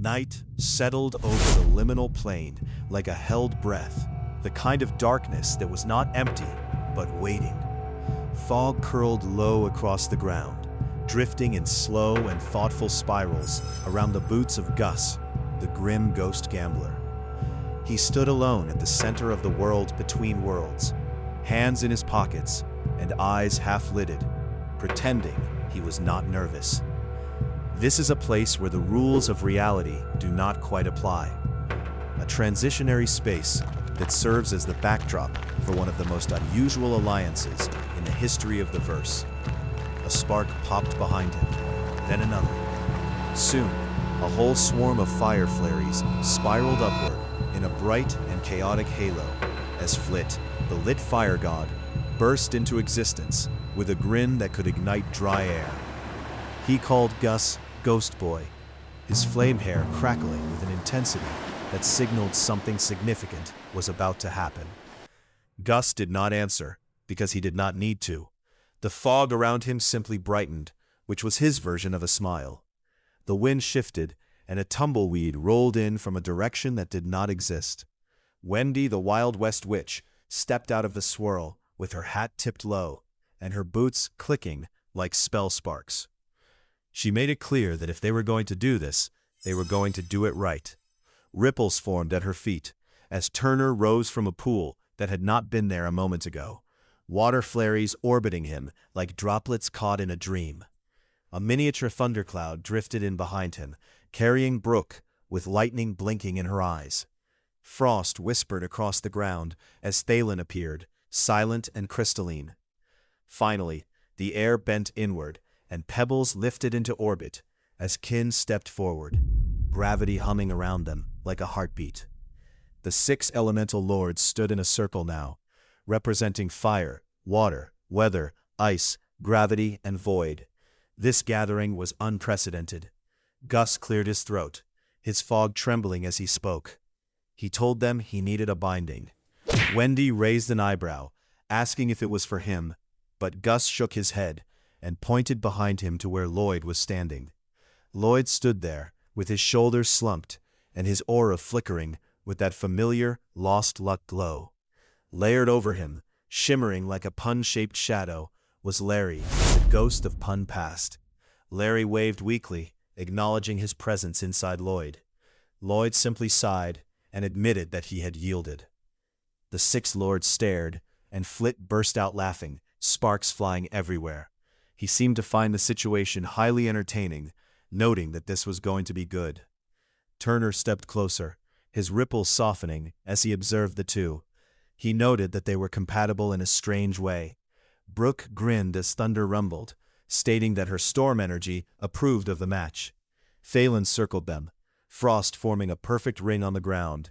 Night settled over the liminal plain like a held breath, the kind of darkness that was not empty, but waiting. Fog curled low across the ground, drifting in slow and thoughtful spirals around the boots of Gus, the grim ghost gambler. He stood alone at the center of the world between worlds, hands in his pockets and eyes half-lidded, pretending he was not nervous. This is a place where the rules of reality do not quite apply. A transitionary space that serves as the backdrop for one of the most unusual alliances in the history of the verse. A spark popped behind him, then another. Soon, a whole swarm of fire flares spiraled upward in a bright and chaotic halo as Flit, the lit fire god, burst into existence with a grin that could ignite dry air. He called Gus Ghost Boy, his flame hair crackling with an intensity that signaled something significant was about to happen. Gus did not answer, because he did not need to. The fog around him simply brightened, which was his version of a smile. The wind shifted, and a tumbleweed rolled in from a direction that did not exist. Wendy, the Wild West Witch, stepped out of the swirl, with her hat tipped low, and her boots clicking like spell sparks. She made it clear that if they were going to do this, they were going to do it right. Ripples formed at her feet, as Turner rose from a pool that had not been there a moment ago, water flurries orbiting him like droplets caught in a dream. A miniature thundercloud drifted in behind him, carrying Brooke, with lightning blinking in her eyes. Frost whispered across the ground as Thalen appeared, silent and crystalline. Finally, the air bent inward, and pebbles lifted into orbit as Kin stepped forward, gravity humming around them like a heartbeat. The 6 elemental lords stood in a circle now, representing fire, water, weather, ice, gravity, and void. This gathering was unprecedented. Gus cleared his throat, his fog trembling as he spoke. He told them he needed a binding. Wendy raised an eyebrow, asking if it was for him, but Gus shook his head and pointed behind him to where Lloyd was standing. Lloyd stood there, with his shoulders slumped and his aura flickering with that familiar, lost luck glow. Layered over him, shimmering like a pun-shaped shadow, was Larry, the ghost of Pun Past. Larry waved weakly, acknowledging his presence inside Lloyd. Lloyd simply sighed and admitted that he had yielded. The 6 lords stared, and Flit burst out laughing, sparks flying everywhere. He seemed to find the situation highly entertaining, noting that this was going to be good. Turner stepped closer, his ripples softening as he observed the two. He noted that they were compatible in a strange way. Brooke grinned as thunder rumbled, stating that her storm energy approved of the match. Thalen circled them, Frost forming a perfect ring on the ground,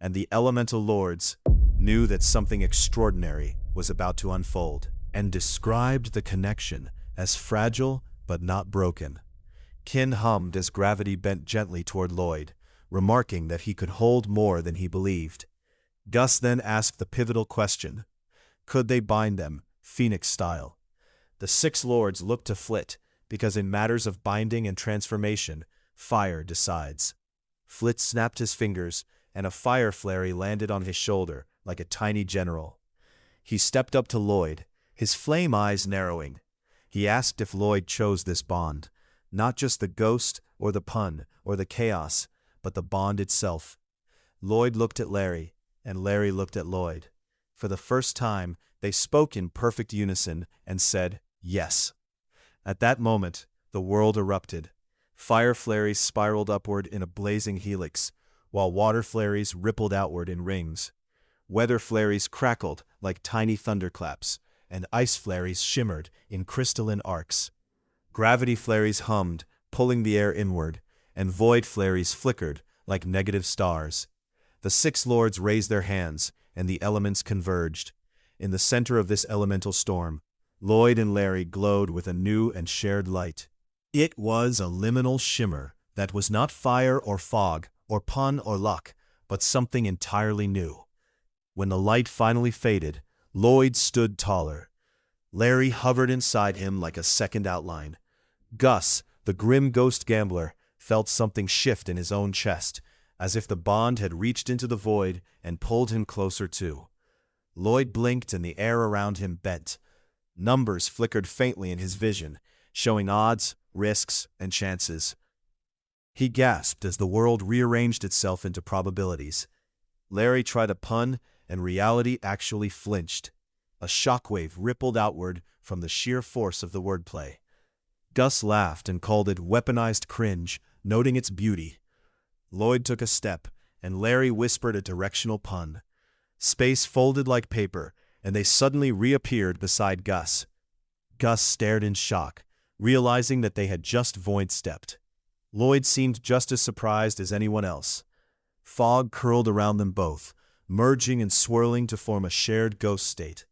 and the elemental lords knew that something extraordinary was about to unfold, and described the connection as fragile but not broken. Kin hummed as gravity bent gently toward Lloyd, remarking that he could hold more than he believed. Gus then asked the pivotal question: could they bind them, Phoenix style? The 6 lords looked to Flit, because in matters of binding and transformation, fire decides. Flit snapped his fingers, and a fire flare landed on his shoulder like a tiny general. He stepped up to Lloyd, his flame eyes narrowing. He asked if Lloyd chose this bond, not just the ghost or the pun or the chaos, but the bond itself. Lloyd looked at Larry, and Larry looked at Lloyd. For the first time, they spoke in perfect unison and said, yes. At that moment, the world erupted. Fire flares spiraled upward in a blazing helix, while water flares rippled outward in rings. Weather flares crackled like tiny thunderclaps, and ice flares shimmered in crystalline arcs. Gravity flares hummed, pulling the air inward, and void flares flickered like negative stars. The 6 lords raised their hands, and the elements converged. In the center of this elemental storm, Lloyd and Larry glowed with a new and shared light. It was a liminal shimmer that was not fire or fog or pun or luck, but something entirely new. When the light finally faded, Lloyd stood taller. Larry hovered inside him like a second outline. Gus, the grim ghost gambler, felt something shift in his own chest, as if the bond had reached into the void and pulled him closer too. Lloyd blinked and the air around him bent. Numbers flickered faintly in his vision, showing odds, risks, and chances. He gasped as the world rearranged itself into probabilities. Larry tried a pun, and reality actually flinched. A shockwave rippled outward from the sheer force of the wordplay. Gus laughed and called it weaponized cringe, noting its beauty. Lloyd took a step, and Larry whispered a directional pun. Space folded like paper, and they suddenly reappeared beside Gus. Gus stared in shock, realizing that they had just void-stepped. Lloyd seemed just as surprised as anyone else. Fog curled around them both, merging and swirling to form a shared ghost state.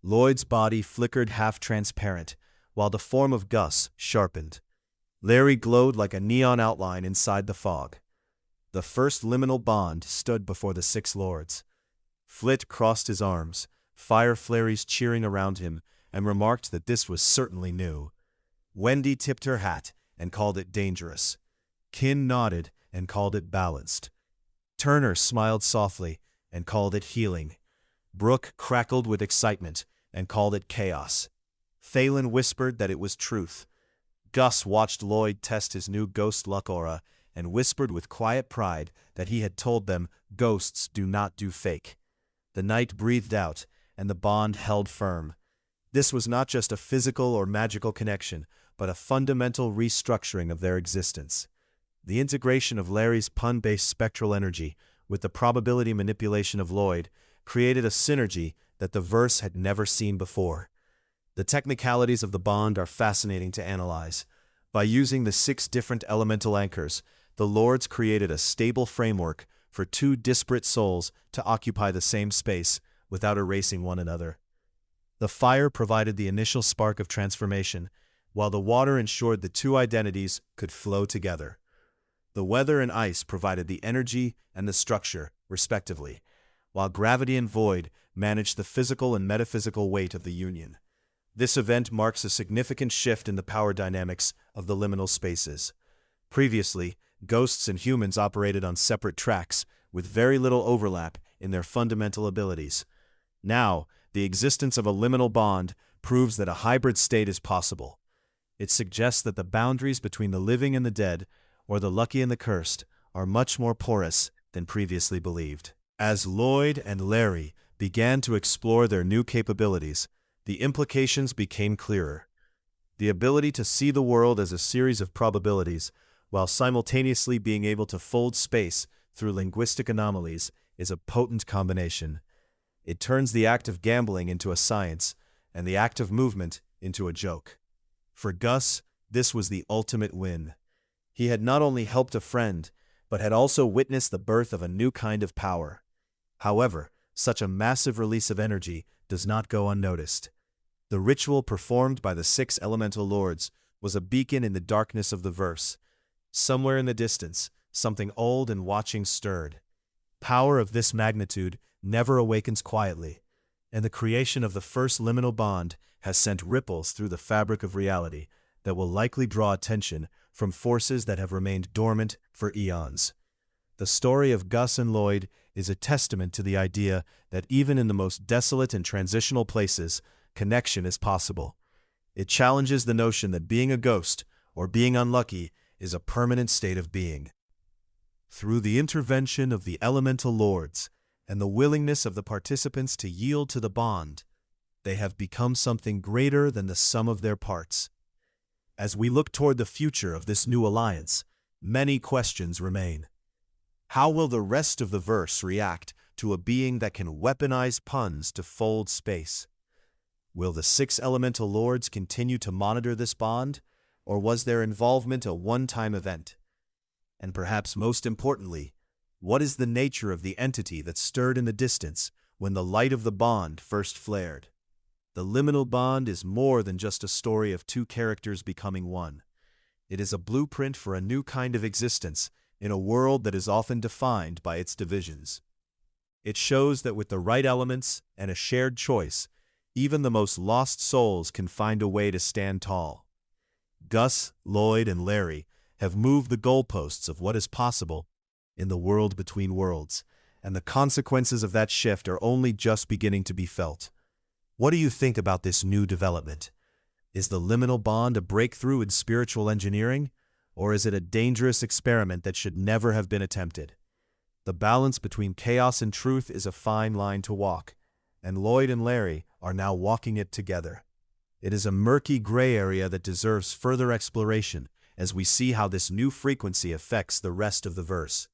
Lloyd's body flickered half-transparent, while the form of Gus sharpened. Larry glowed like a neon outline inside the fog. The first liminal bond stood before the Six Lords. Flit crossed his arms, fire flurries cheering around him, and remarked that this was certainly new. Wendy tipped her hat and called it dangerous. Kin nodded and called it balanced. Turner smiled softly and called it healing. Brooke crackled with excitement and called it chaos. Thalen whispered that it was truth. Gus watched Lloyd test his new ghost luck aura and whispered with quiet pride that he had told them ghosts do not do fake. The night breathed out, and the bond held firm. This was not just a physical or magical connection, but a fundamental restructuring of their existence. The integration of Larry's pun-based spectral energy with the probability manipulation of Lloyd created a synergy that the verse had never seen before. The technicalities of the bond are fascinating to analyze. By using the 6 different elemental anchors, the Lords created a stable framework for 2 disparate souls to occupy the same space without erasing one another. The fire provided the initial spark of transformation, while the water ensured the 2 identities could flow together. The weather and ice provided the energy and the structure, respectively, while gravity and void managed the physical and metaphysical weight of the union. This event marks a significant shift in the power dynamics of the liminal spaces. Previously, ghosts and humans operated on separate tracks, with very little overlap in their fundamental abilities. Now, the existence of a liminal bond proves that a hybrid state is possible. It suggests that the boundaries between the living and the dead, or the lucky and the cursed, are much more porous than previously believed. As Lloyd and Larry began to explore their new capabilities, the implications became clearer. The ability to see the world as a series of probabilities, while simultaneously being able to fold space through linguistic anomalies, is a potent combination. It turns the act of gambling into a science, and the act of movement into a joke. For Gus, this was the ultimate win. He had not only helped a friend, but had also witnessed the birth of a new kind of power. However, such a massive release of energy does not go unnoticed. The ritual performed by the 6 elemental lords was a beacon in the darkness of the verse. Somewhere in the distance, something old and watching stirred. Power of this magnitude never awakens quietly, and the creation of the first liminal bond has sent ripples through the fabric of reality that will likely draw attention from forces that have remained dormant for eons. The story of Gus and Lloyd is a testament to the idea that even in the most desolate and transitional places, connection is possible. It challenges the notion that being a ghost, or being unlucky, is a permanent state of being. Through the intervention of the elemental lords and the willingness of the participants to yield to the bond, they have become something greater than the sum of their parts. As we look toward the future of this new alliance, many questions remain. How will the rest of the verse react to a being that can weaponize puns to fold space? Will the 6 elemental lords continue to monitor this bond, or was their involvement a one-time event? And perhaps most importantly, what is the nature of the entity that stirred in the distance when the light of the bond first flared? The liminal bond is more than just a story of 2 characters becoming one. It is a blueprint for a new kind of existence in a world that is often defined by its divisions. It shows that with the right elements and a shared choice, even the most lost souls can find a way to stand tall. Gus, Lloyd, and Larry have moved the goalposts of what is possible in the world between worlds, and the consequences of that shift are only just beginning to be felt. What do you think about this new development? Is the liminal bond a breakthrough in spiritual engineering, or is it a dangerous experiment that should never have been attempted? The balance between chaos and truth is a fine line to walk, and Lloyd and Larry are now walking it together. It is a murky gray area that deserves further exploration as we see how this new frequency affects the rest of the verse.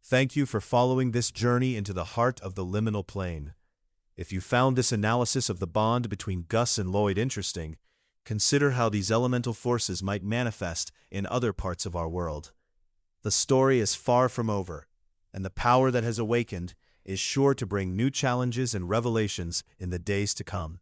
Thank you for following this journey into the heart of the liminal plane. If you found this analysis of the bond between Gus and Lloyd interesting, consider how these elemental forces might manifest in other parts of our world. The story is far from over, and the power that has awakened is sure to bring new challenges and revelations in the days to come.